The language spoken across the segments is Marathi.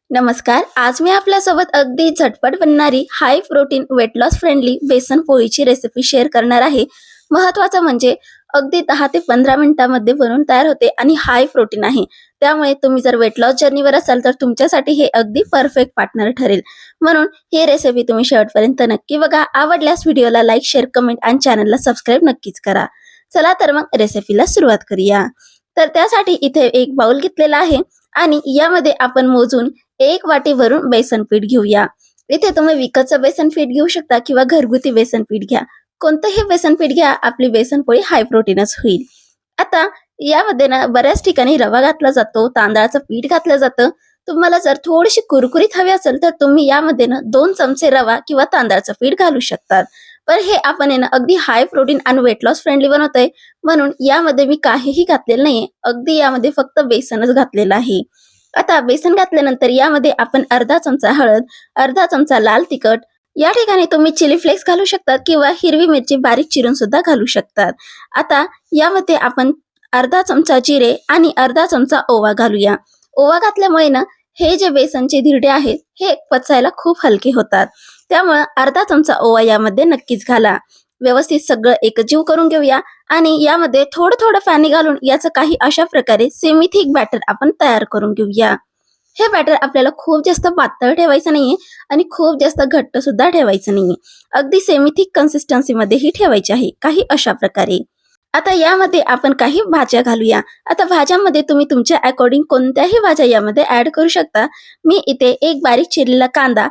नमस्कार. आज मी आपल्यासोबत अगदी झटपट बनणारी high protein weight loss friendly बेसन पोळीची रेसिपी शेअर करणार आहे. महत्त्वाचं म्हणजे अगदी 10 ते 15 मिनिटांमध्ये बनून तयार होते आणि हाय प्रोटीन आहे. त्यामुळे तुम्ही जर वेट लॉस जर्नीवर असाल तर तुमच्यासाठी हे अगदी परफेक्ट पार्टनर ठरेल. म्हणून ही रेसिपी तुम्ही शेवटपर्यंत नक्की बघा. आवडल्यास व्हिडिओला लाईक, शेअर, कमेंट आणि चॅनलला सबस्क्राईब नक्कीच करा. चला तर मग रेसिपीला सुरुवात करूया. तर त्यासाठी इथे एक बाउल घेतलेला आहे आणि यामध्ये आपण मोजून 1 वाटी भरून बेसन पीठ घेऊया. इथे तुम्ही विकतचं बेसन पीठ घेऊ शकता किंवा घरगुती बेसन पीठ घ्या. कोणतंही बेसन पीठ घ्या, आपली बेसन पोळी हाय प्रोटीनच होईल. आता यामध्ये ना बऱ्याच ठिकाणी रवा घातला जातो, तांदळाचं पीठ घातलं जातं. तुम्हाला जर थोडीशी कुरकुरीत हवी असेल तर तुम्ही यामध्ये ना 2 चमचे रवा किंवा तांदळाचं पीठ घालू शकतात. पण हे आपण आहे ना अगदी हाय प्रोटीन आणि वेट लॉस फ्रेंडली बनवतोय, म्हणून यामध्ये मी काहीही घातलेलं नाहीये. अगदी यामध्ये फक्त बेसनच घातलेलं आहे. आता बेसन घातल्यानंतर यामध्ये आपण अर्धा चमचा हळद, अर्धा चमचा लाल तिखट, या ठिकाणी तुम्ही चिली फ्लेक्स घालू शकतात किंवा हिरवी मिरची बारीक चिरून सुद्धा घालू शकतात. आता यामध्ये आपण अर्धा चमचा जिरे आणि अर्धा चमचा ओवा घालूया. ओवा घातल्यामुळे ना हे जे बेसनचे धिरडे आहेत हे पचायला खूप हलके होतात. त्यामुळे अर्धा चमचा ओवा यामध्ये नक्कीच घाला. व्यवस्थित सगळं एकजीव करून घेऊया आणि यामध्ये थोडं थोडं पाणी घालून याचं काही अशा प्रकारे सेमी थिक बॅटर आपण तयार करून घेऊया. हे बॅटर आपल्याला खूप जास्त पातळ ठेवायचं नाहीये आणि खूप जास्त घट्ट सुद्धा ठेवायचं नाहीये. अगदी सेमी थिक कन्सिस्टन्सी मध्ये ही ठेवायची आहे, काही अशा प्रकारे. आता यामध्ये आपण काही भाज्या घालूया. आता भाज्यांमध्ये तुम्ही तुमच्या अकॉर्डिंग कोणत्याही भाज्या यामध्ये ऍड करू शकता. मी इथे एक बारीक चिरलेला कांदा,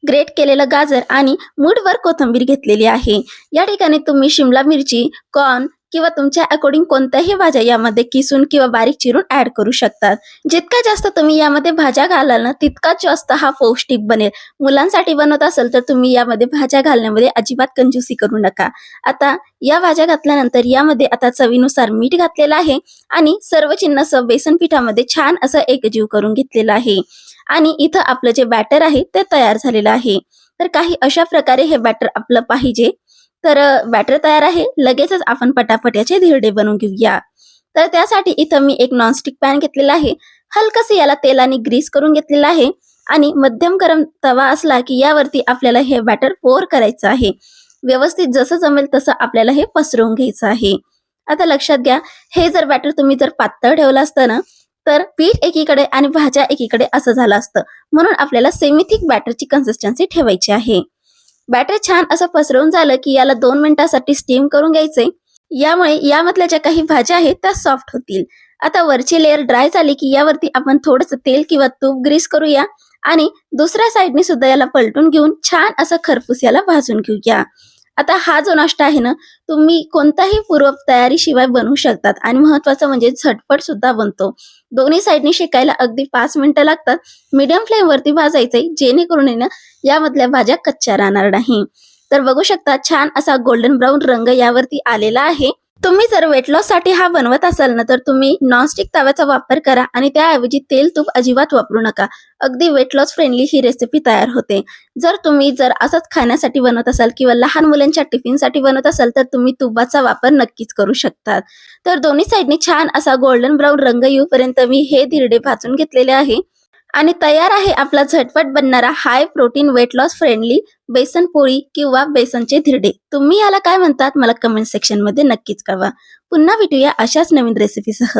ग्रेट केलेलं गाजर आणि मूठभर कोथिंबीर घेतलेली आहे. या ठिकाणी तुम्ही शिमला मिरची, कॉर्न किंवा तुमच्या अकॉर्डिंग कोणत्याही भाज्या यामध्ये किसून किंवा बारीक चिरून ऍड करू शकतात. जितका जास्त तुम्ही यामध्ये भाज्या घालाल ना तितकाच जास्त हा पौष्टिक बनेल. मुलांसाठी बनवत असेल तर तुम्ही यामध्ये भाज्या घालण्यामध्ये अजिबात कंजूसी करू नका. आता या भाज्या घातल्यानंतर यामध्ये आता चवीनुसार मीठ घातलेलं आहे आणि सर्व चिन्ह बेसन पिठामध्ये छान असं एकजीव करून घेतलेलं आहे. आणि इथं आपलं जे बॅटर आहे ते तयार झालेलं आहे. तर काही अशा प्रकारे हे बॅटर आपलं पाहिजे. तर बॅटर तयार आहे. लगेचच आपण पटापट याचे धिरडे बनवून घेऊया. तर त्यासाठी इथं मी एक नॉनस्टिक पॅन घेतलेला आहे. हलकसे याला तेलाने ग्रीस करून घेतलेला आहे आणि मध्यम गरम तवा असला की यावरती आपल्याला हे बॅटर पोर करायचं आहे. व्यवस्थित जसं जमेल तसं आपल्याला हे पसरवून घ्यायचं आहे. आता लक्षात घ्या, हे जर बॅटर तुम्ही जर पातळ ठेवलं असतं ना तर पीठ एकीकडे आणि भाज्या एकीकडे असं झालं असतं. म्हणून आपल्याला सेमी थिक बॅटरची कन्सिस्टन्सी ठेवायची आहे. बॅटर छान असं पसरवून झालं की याला 2 मिनिटांसाठी स्टीम करून घ्यायचंय. यामुळे यामधल्या ज्या काही भाज्या आहेत त्या सॉफ्ट होतील. आता वरची लेअर ड्राय झाली की यावरती आपण थोडंसं तेल किंवा तूप ग्रीस करूया आणि दुसऱ्या साईडने सुद्धा याला पलटून घेऊन छान असं खरपूस याला भाजून घेऊया. आता हा जो नाश्ता आहे ना तुम्ही कोणताही पूर्व तयारीशिवाय बनवू शकतात आणि महत्वाचं म्हणजे झटपट सुद्धा बनतो. दोन्ही साईडनी शेकायला अगदी 5 मिनिटं लागतात. मीडियम फ्लेम वरती भाजायचंय जेणेकरून आहे ना यामधल्या भाज्या कच्च्या राहणार नाही. तर बघू शकता छान असा गोल्डन ब्राऊन रंग यावरती आलेला आहे. तुम्ही जर वेट लॉस साठी हा बनवत असाल ना तर तुम्ही नॉनस्टिक तव्याचा वापर करा आणि त्याऐवजी तेल तूप अजिबात वापरू नका. अगदी वेट लॉस फ्रेंडली ही रेसिपी तयार होते. जर तुम्ही असंच खाण्यासाठी बनवत असाल किंवा लहान मुलांच्या टिफिनसाठी बनवत असाल तर तुम्ही तुपाचा वापर नक्कीच करू शकतात. तर दोन्ही साईडनी छान असा गोल्डन ब्राऊन रंग येऊपर्यंत मी हे धिरडे भाजून घेतलेले आहे आणि तयार आहे आपला झटपट बनणारा high protein weight loss friendly बेसन पोळी किंवा बेसनचे धिरडे. तुम्ही याला काय म्हणतात मला कमेंट सेक्शन मध्ये नक्कीच कळवा. पुन्हा भेटूया अशाच नवीन रेसिपीसह.